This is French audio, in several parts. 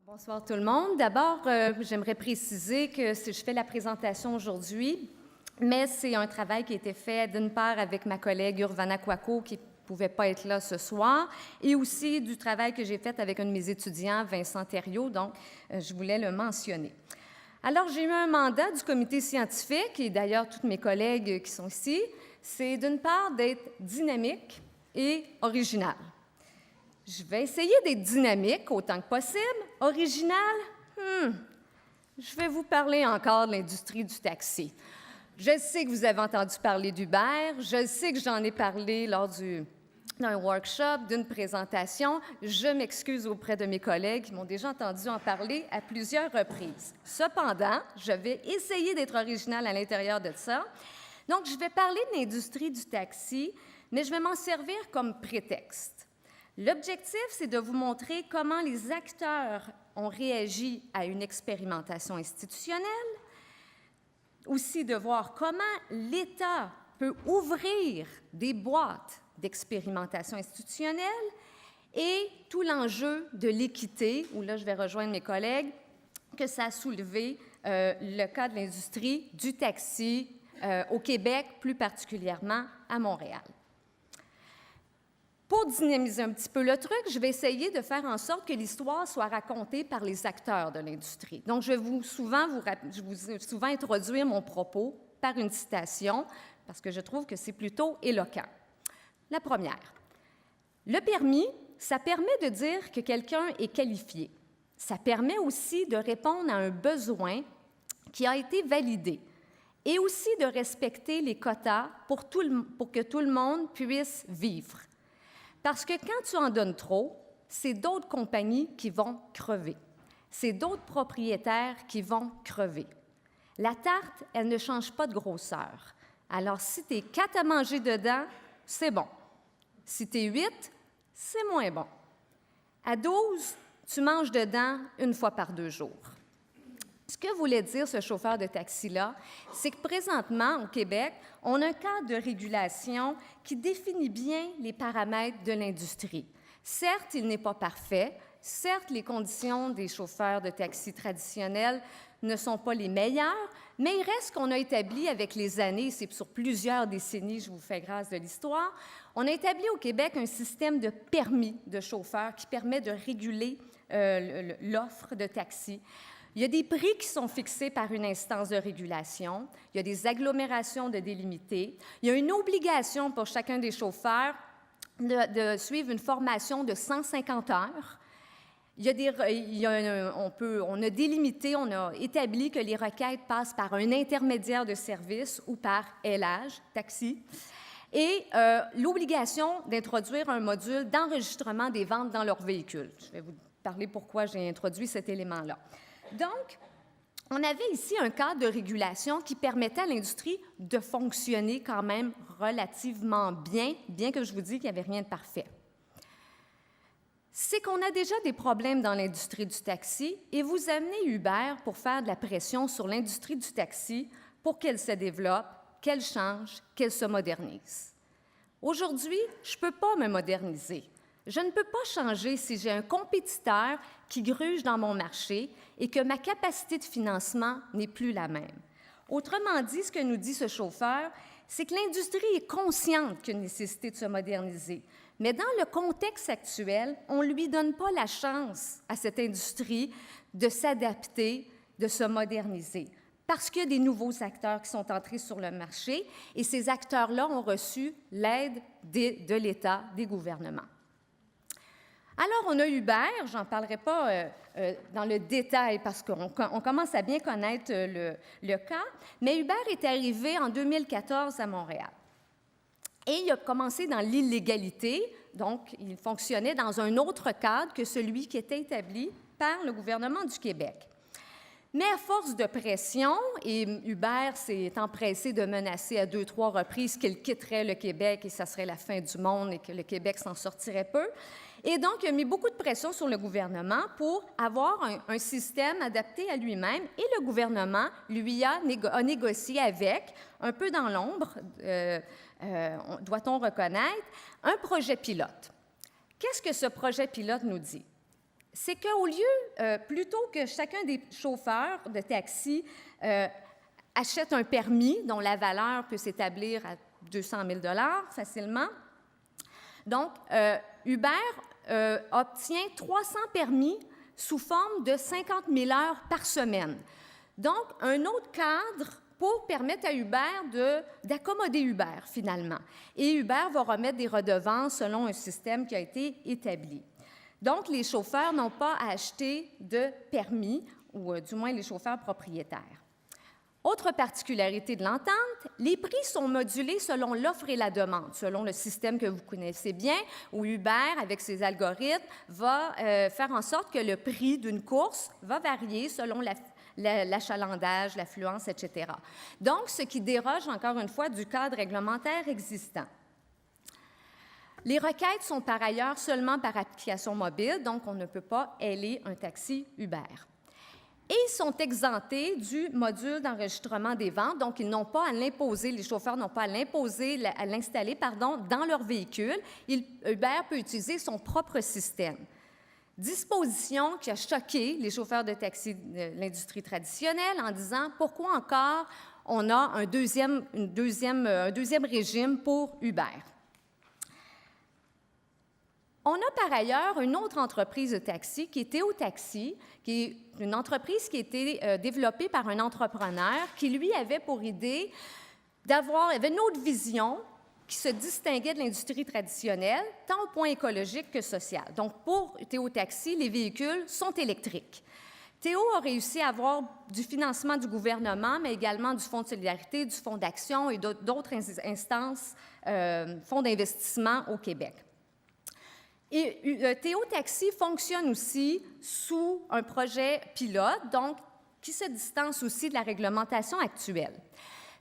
Bonsoir tout le monde. D'abord, j'aimerais préciser que si je fais la présentation aujourd'hui, mais c'est un travail qui a été fait d'une part avec ma collègue Urvana Kwako qui ne pouvait pas être là ce soir, et aussi du travail que j'ai fait avec un de mes étudiants, Vincent Thériault, donc je voulais le mentionner. Alors, j'ai eu un mandat du comité scientifique, et d'ailleurs tous mes collègues qui sont ici, c'est d'une part d'être dynamique et original. Je vais essayer d'être dynamique autant que possible. Original? Je vais vous parler encore de l'industrie du taxi. Je sais que vous avez entendu parler d'Uber. Je sais que j'en ai parlé lors d'un workshop, d'une présentation. Je m'excuse auprès de mes collègues qui m'ont déjà entendu en parler à plusieurs reprises. Cependant, je vais essayer d'être original à l'intérieur de ça. Donc, je vais parler de l'industrie du taxi, mais je vais m'en servir comme prétexte. L'objectif, c'est de vous montrer comment les acteurs ont réagi à une expérimentation institutionnelle, aussi de voir comment l'État peut ouvrir des boîtes d'expérimentation institutionnelle et tout l'enjeu de l'équité, où là, je vais rejoindre mes collègues, que ça a soulevé le cas de l'industrie du taxi au Québec, plus particulièrement à Montréal. Pour dynamiser un petit peu le truc, je vais essayer de faire en sorte que l'histoire soit racontée par les acteurs de l'industrie. Donc, je vais souvent introduire mon propos par une citation, parce que je trouve que c'est plutôt éloquent. La première. Le permis, ça permet de dire que quelqu'un est qualifié. Ça permet aussi de répondre à un besoin qui a été validé et aussi de respecter les quotas pour que tout le monde puisse vivre. Parce que quand tu en donnes trop, c'est d'autres compagnies qui vont crever. C'est d'autres propriétaires qui vont crever. La tarte, elle ne change pas de grosseur. Alors, si tu es 4 à manger dedans, c'est bon. Si tu es 8, c'est moins bon. À 12, tu manges dedans 1 fois par 2 jours. Ce que voulait dire ce chauffeur de taxi-là, c'est que présentement, au Québec, on a un cadre de régulation qui définit bien les paramètres de l'industrie. Certes, il n'est pas parfait. Certes, les conditions des chauffeurs de taxi traditionnels ne sont pas les meilleures, mais il reste qu'on a établi avec les années, c'est sur plusieurs décennies, je vous fais grâce de l'histoire, on a établi au Québec un système de permis de chauffeurs qui permet de réguler l'offre de taxi. Il y a des prix qui sont fixés par une instance de régulation. Il y a des agglomérations de délimitées. Il y a une obligation pour chacun des chauffeurs de suivre une formation de 150 heures. On a délimité, on a établi que les requêtes passent par un intermédiaire de service ou par LH, taxi, et l'obligation d'introduire un module d'enregistrement des ventes dans leur véhicule. Je vais vous parler pourquoi j'ai introduit cet élément-là. Donc, on avait ici un cadre de régulation qui permettait à l'industrie de fonctionner quand même relativement bien, bien que je vous dise qu'il n'y avait rien de parfait. C'est qu'on a déjà des problèmes dans l'industrie du taxi et vous amenez Uber pour faire de la pression sur l'industrie du taxi pour qu'elle se développe, qu'elle change, qu'elle se modernise. Aujourd'hui, je ne peux pas me moderniser. Je ne peux pas changer si j'ai un compétiteur qui gruge dans mon marché et que ma capacité de financement n'est plus la même. Autrement dit, ce que nous dit ce chauffeur, c'est que l'industrie est consciente qu'il y a une nécessité de se moderniser. Mais dans le contexte actuel, on ne lui donne pas la chance à cette industrie de s'adapter, de se moderniser, parce qu'il y a des nouveaux acteurs qui sont entrés sur le marché et ces acteurs-là ont reçu l'aide de l'État, des gouvernements. Alors, on a Uber, je n'en parlerai pas dans le détail parce qu'on commence à bien connaître le cas, mais Uber est arrivé en 2014 à Montréal. Et il a commencé dans l'illégalité, donc il fonctionnait dans un autre cadre que celui qui était établi par le gouvernement du Québec. Mais à force de pression, et Uber s'est empressé de menacer à 2-3 reprises qu'il quitterait le Québec et ça serait la fin du monde et que le Québec s'en sortirait peu. Et donc, il a mis beaucoup de pression sur le gouvernement pour avoir un système adapté à lui-même et le gouvernement lui a négocié avec, un peu dans l'ombre, doit-on reconnaître, un projet pilote. Qu'est-ce que ce projet pilote nous dit? c'est qu'au lieu, plutôt que chacun des chauffeurs de taxi achète un permis dont la valeur peut s'établir à 200 000 facilement, donc Uber obtient 300 permis sous forme de 50 000 heures par semaine. Donc, un autre cadre pour permettre à Uber d'accommoder Uber, finalement. Et Uber va remettre des redevances selon un système qui a été établi. Donc, les chauffeurs n'ont pas à acheter de permis, ou du moins les chauffeurs propriétaires. Autre particularité de l'entente, les prix sont modulés selon l'offre et la demande, selon le système que vous connaissez bien, où Uber, avec ses algorithmes, va faire en sorte que le prix d'une course va varier selon l'achalandage, l'affluence, etc. Donc, ce qui déroge, encore une fois, du cadre réglementaire existant. Les requêtes sont par ailleurs seulement par application mobile, donc on ne peut pas ailer un taxi Uber. Et sont exemptés du module d'enregistrement des ventes, donc ils n'ont pas à l'imposer, les chauffeurs n'ont pas à l'installer dans leur véhicule. Uber peut utiliser son propre système. Disposition qui a choqué les chauffeurs de taxi de l'industrie traditionnelle en disant pourquoi encore on a un deuxième régime pour Uber. On a par ailleurs une autre entreprise de taxi qui est Théo Taxi, qui est une entreprise qui a été développée par un entrepreneur qui, lui, avait pour idée avait une autre vision qui se distinguait de l'industrie traditionnelle, tant au point écologique que social. Donc, pour Théo Taxi, les véhicules sont électriques. Théo a réussi à avoir du financement du gouvernement, mais également du Fonds de solidarité, du Fonds d'action et d'autres instances, fonds d'investissement au Québec. Et Théo Taxi fonctionne aussi sous un projet pilote, donc qui se distance aussi de la réglementation actuelle.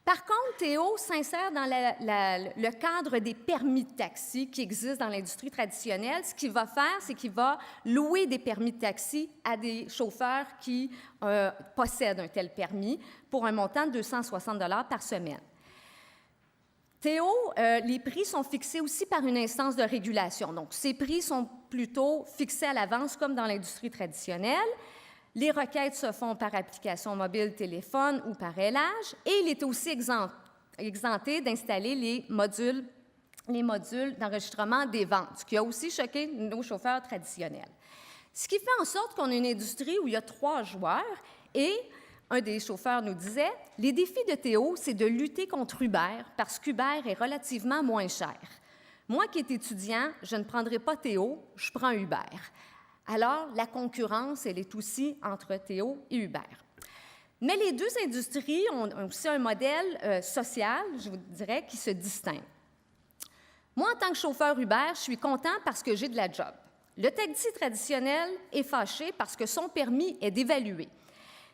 Par contre, Théo s'insère dans le cadre des permis de taxi qui existent dans l'industrie traditionnelle. Ce qu'il va faire, c'est qu'il va louer des permis de taxi à des chauffeurs qui possèdent un tel permis pour un montant de 260 $ par semaine. Théo, les prix sont fixés aussi par une instance de régulation. Donc, ces prix sont plutôt fixés à l'avance comme dans l'industrie traditionnelle. Les requêtes se font par application mobile, téléphone ou par ailage. Et il est aussi exempté d'installer les modules d'enregistrement des ventes, ce qui a aussi choqué nos chauffeurs traditionnels. Ce qui fait en sorte qu'on a une industrie où il y a 3 joueurs et un des chauffeurs nous disait « Les défis de Théo, c'est de lutter contre Uber parce qu'Uber est relativement moins cher. Moi qui est étudiant, je ne prendrai pas Théo, je prends Uber. » Alors, la concurrence, elle est aussi entre Théo et Uber. Mais les deux industries ont aussi un modèle social, je vous dirais, qui se distingue. Moi, en tant que chauffeur Uber, je suis content parce que j'ai de la job. Le taxi traditionnel est fâché parce que son permis est dévalué.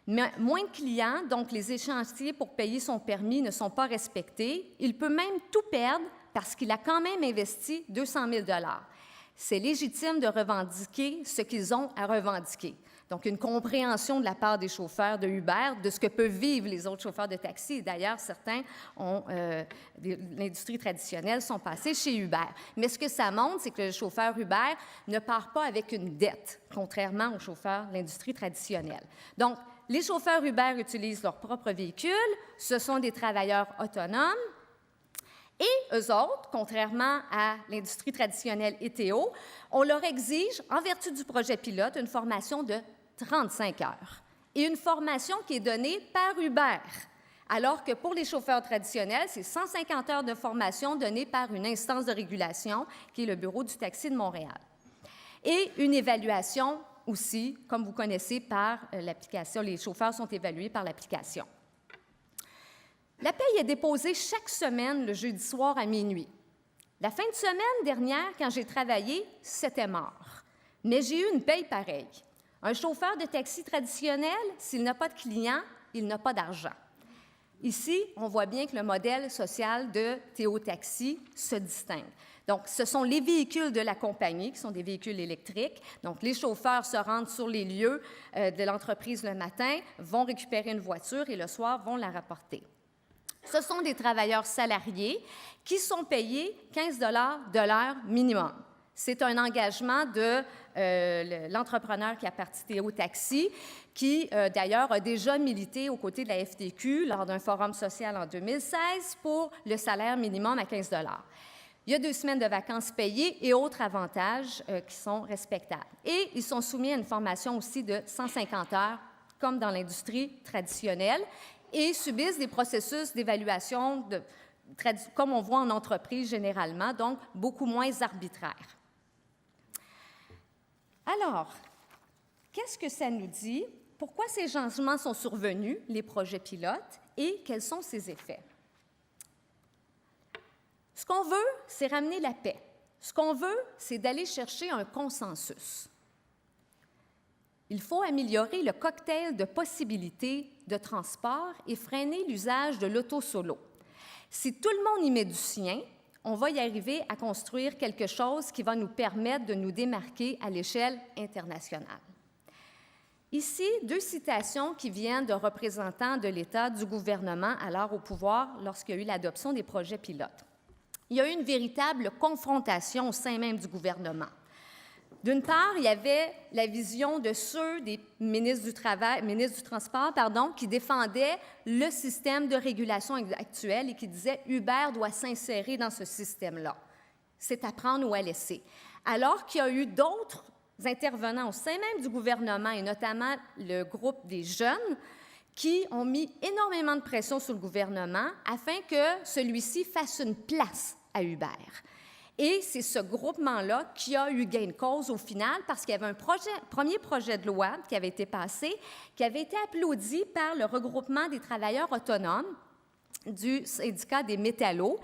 Mais moins de clients, donc les échéanciers pour payer son permis ne sont pas respectés. Il peut même tout perdre parce qu'il a quand même investi 200 000 $. C'est légitime de revendiquer ce qu'ils ont à revendiquer. Donc, une compréhension de la part des chauffeurs de Uber de ce que peuvent vivre les autres chauffeurs de taxi. D'ailleurs, certains l'industrie traditionnelle sont passés chez Uber. Mais ce que ça montre, c'est que le chauffeur Uber ne part pas avec une dette, contrairement aux chauffeurs de l'industrie traditionnelle. Donc, les chauffeurs Uber utilisent leur propre véhicule. Ce sont des travailleurs autonomes. Et eux autres, contrairement à l'industrie traditionnelle et Théo, on leur exige, en vertu du projet pilote, une formation de 35 heures et une formation qui est donnée par Uber, alors que pour les chauffeurs traditionnels, c'est 150 heures de formation donnée par une instance de régulation qui est le Bureau du taxi de Montréal. Et une évaluation aussi, comme vous connaissez, par l'application. Les chauffeurs sont évalués par l'application. La paye est déposée chaque semaine le jeudi soir à minuit. La fin de semaine dernière, quand j'ai travaillé, c'était mort. Mais j'ai eu une paye pareille. Un chauffeur de taxi traditionnel, s'il n'a pas de clients, il n'a pas d'argent. Ici, on voit bien que le modèle social de Théo Taxi se distingue. Donc, ce sont les véhicules de la compagnie, qui sont des véhicules électriques. Donc, les chauffeurs se rendent sur les lieux de l'entreprise le matin, vont récupérer une voiture et le soir vont la rapporter. Ce sont des travailleurs salariés qui sont payés 15 $ de l'heure minimum. C'est un engagement de l'entrepreneur qui a parti Théo Taxi, qui d'ailleurs a déjà milité aux côtés de la FTQ lors d'un forum social en 2016 pour le salaire minimum à 15 $. Il y a 2 semaines de vacances payées et autres avantages qui sont respectables. Et ils sont soumis à une formation aussi de 150 heures, comme dans l'industrie traditionnelle, et subissent des processus d'évaluation comme on voit en entreprise généralement, donc beaucoup moins arbitraires. Alors, qu'est-ce que ça nous dit? Pourquoi ces changements sont survenus, les projets pilotes, et quels sont ces effets? Ce qu'on veut, c'est ramener la paix. Ce qu'on veut, c'est d'aller chercher un consensus. Il faut améliorer le cocktail de possibilités de transport et freiner l'usage de l'auto-solo. Si tout le monde y met du sien, on va y arriver à construire quelque chose qui va nous permettre de nous démarquer à l'échelle internationale. Ici, 2 citations qui viennent de représentants de l'État, du gouvernement, alors au pouvoir, lorsqu'il y a eu l'adoption des projets pilotes. Il y a eu une véritable confrontation au sein même du gouvernement. D'une part, il y avait la vision de ceux des ministres du Transport, qui défendaient le système de régulation actuel et qui disaient « Uber doit s'insérer dans ce système-là. C'est à prendre ou à laisser ». Alors qu'il y a eu d'autres intervenants au sein même du gouvernement, et notamment le groupe des jeunes, qui ont mis énormément de pression sur le gouvernement afin que celui-ci fasse une place à Uber. Et c'est ce groupement-là qui a eu gain de cause au final parce qu'il y avait un premier projet de loi qui avait été passé, qui avait été applaudi par le regroupement des travailleurs autonomes du syndicat des métallos,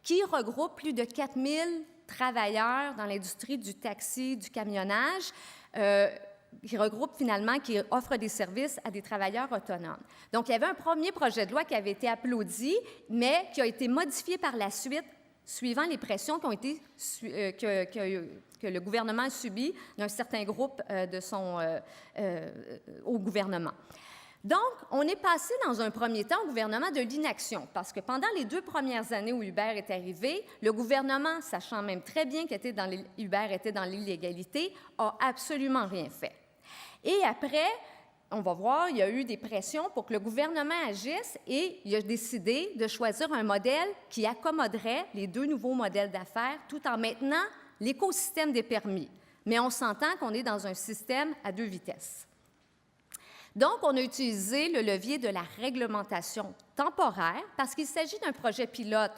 qui regroupe plus de 4000 travailleurs dans l'industrie du taxi, du camionnage, qui regroupe finalement, qui offre des services à des travailleurs autonomes. Donc, il y avait un premier projet de loi qui avait été applaudi, mais qui a été modifié par la suite suivant les pressions qui ont été, que le gouvernement a subies d'un certain groupe au gouvernement. Donc, on est passé dans un premier temps au gouvernement de l'inaction, parce que pendant les 2 premières années où Uber est arrivé, le gouvernement, sachant même très bien qu'Uber était dans l'illégalité, a absolument rien fait. Et après, on va voir, il y a eu des pressions pour que le gouvernement agisse et il a décidé de choisir un modèle qui accommoderait les 2 nouveaux modèles d'affaires tout en maintenant l'écosystème des permis. Mais on s'entend qu'on est dans un système à 2 vitesses. Donc, on a utilisé le levier de la réglementation temporaire parce qu'il s'agit d'un projet pilote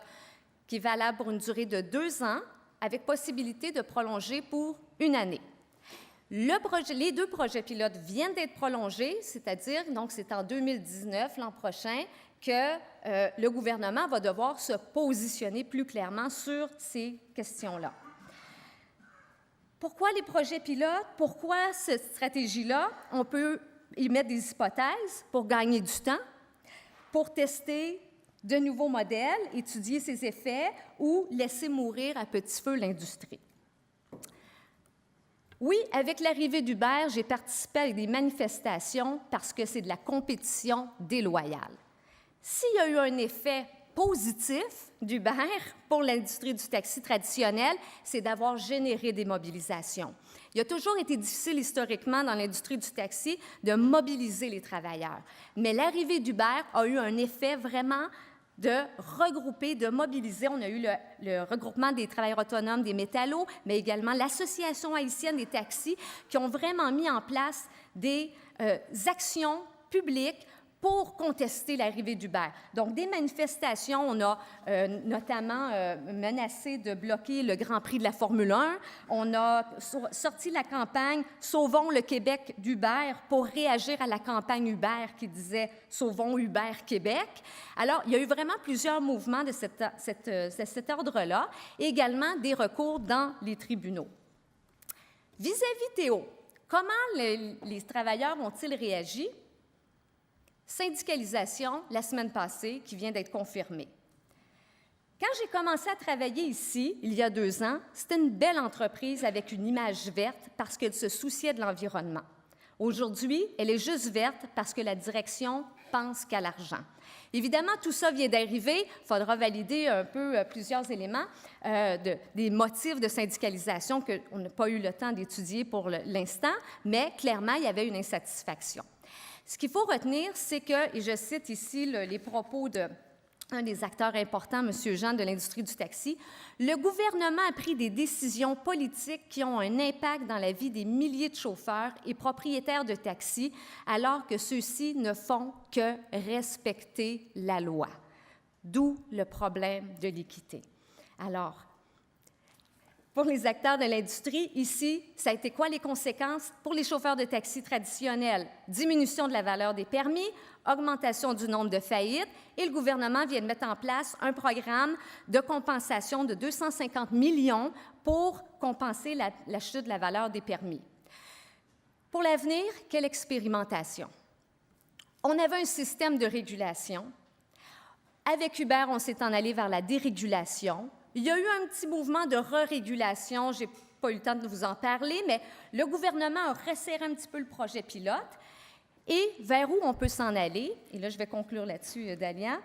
qui est valable pour une durée de 2 ans avec possibilité de prolonger pour 1 année. Les 2 projets pilotes viennent d'être prolongés, c'est-à-dire, donc c'est en 2019, l'an prochain, que le gouvernement va devoir se positionner plus clairement sur ces questions-là. Pourquoi les projets pilotes? Pourquoi cette stratégie-là? On peut y mettre des hypothèses pour gagner du temps, pour tester de nouveaux modèles, étudier ses effets ou laisser mourir à petit feu l'industrie. Oui, avec l'arrivée d'Uber, j'ai participé à des manifestations parce que c'est de la compétition déloyale. S'il y a eu un effet positif d'Uber pour l'industrie du taxi traditionnel, c'est d'avoir généré des mobilisations. Il a toujours été difficile historiquement dans l'industrie du taxi de mobiliser les travailleurs, mais l'arrivée d'Uber a eu un effet vraiment de regrouper, de mobiliser. On a eu le regroupement des travailleurs autonomes des métallos, mais également l'Association haïtienne des taxis, qui ont vraiment mis en place des actions publiques pour contester l'arrivée d'Uber. Donc, des manifestations, on a notamment menacé de bloquer le Grand Prix de la Formule 1. On a sorti la campagne « Sauvons le Québec d'Uber » pour réagir à la campagne Uber qui disait « Sauvons Uber Québec ». Alors, il y a eu vraiment plusieurs mouvements de cet ordre-là, et également des recours dans les tribunaux. Vis-à-vis Théo, comment les travailleurs ont-ils réagi? Syndicalisation, la semaine passée, qui vient d'être confirmée. Quand j'ai commencé à travailler ici, il y a 2 ans, c'était une belle entreprise avec une image verte parce qu'elle se souciait de l'environnement. Aujourd'hui, elle est juste verte parce que la direction pense qu'à l'argent. Évidemment, tout ça vient d'arriver. Il faudra valider un peu plusieurs éléments des motifs de syndicalisation qu'on n'a pas eu le temps d'étudier pour l'instant, mais clairement, il y avait une insatisfaction. Ce qu'il faut retenir, c'est que, et je cite ici les propos d'un des acteurs importants, M. Jean de l'industrie du taxi, « Le gouvernement a pris des décisions politiques qui ont un impact dans la vie des milliers de chauffeurs et propriétaires de taxis, alors que ceux-ci ne font que respecter la loi. » D'où le problème de l'équité. Alors, pour les acteurs de l'industrie, ici, ça a été quoi les conséquences? Pour les chauffeurs de taxi traditionnels, diminution de la valeur des permis, augmentation du nombre de faillites, et le gouvernement vient de mettre en place un programme de compensation de 250 millions pour compenser la chute de la valeur des permis. Pour l'avenir, quelle expérimentation? On avait un système de régulation. Avec Uber, on s'est en allé vers la dérégulation. Il y a eu un petit mouvement de re-régulation, je n'ai pas eu le temps de vous en parler, mais le gouvernement a resserré un petit peu le projet pilote. Et vers où on peut s'en aller, et là je vais conclure là-dessus, Dalia,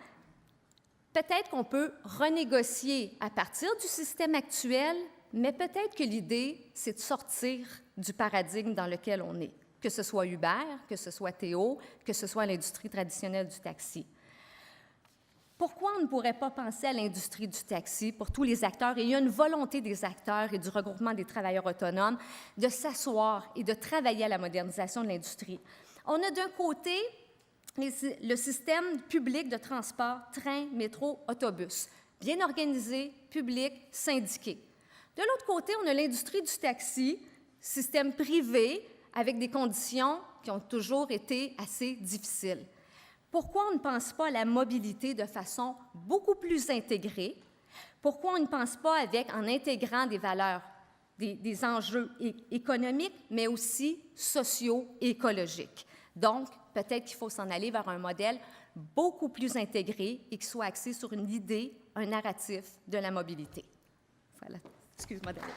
peut-être qu'on peut renégocier à partir du système actuel, mais peut-être que l'idée, c'est de sortir du paradigme dans lequel on est, que ce soit Uber, que ce soit Théo, que ce soit l'industrie traditionnelle du taxi. Pourquoi on ne pourrait pas penser à l'industrie du taxi pour tous les acteurs? Et il y a une volonté des acteurs et du regroupement des travailleurs autonomes de s'asseoir et de travailler à la modernisation de l'industrie. On a d'un côté le système public de transport, train, métro, autobus, bien organisé, public, syndiqué. De l'autre côté, on a l'industrie du taxi, système privé, avec des conditions qui ont toujours été assez difficiles. Pourquoi on ne pense pas à la mobilité de façon beaucoup plus intégrée? Pourquoi on ne pense pas en intégrant des valeurs, des enjeux économiques, mais aussi sociaux et écologiques? Donc, peut-être qu'il faut s'en aller vers un modèle beaucoup plus intégré et qui soit axé sur une idée, un narratif de la mobilité. Voilà. Excuse-moi d'aller.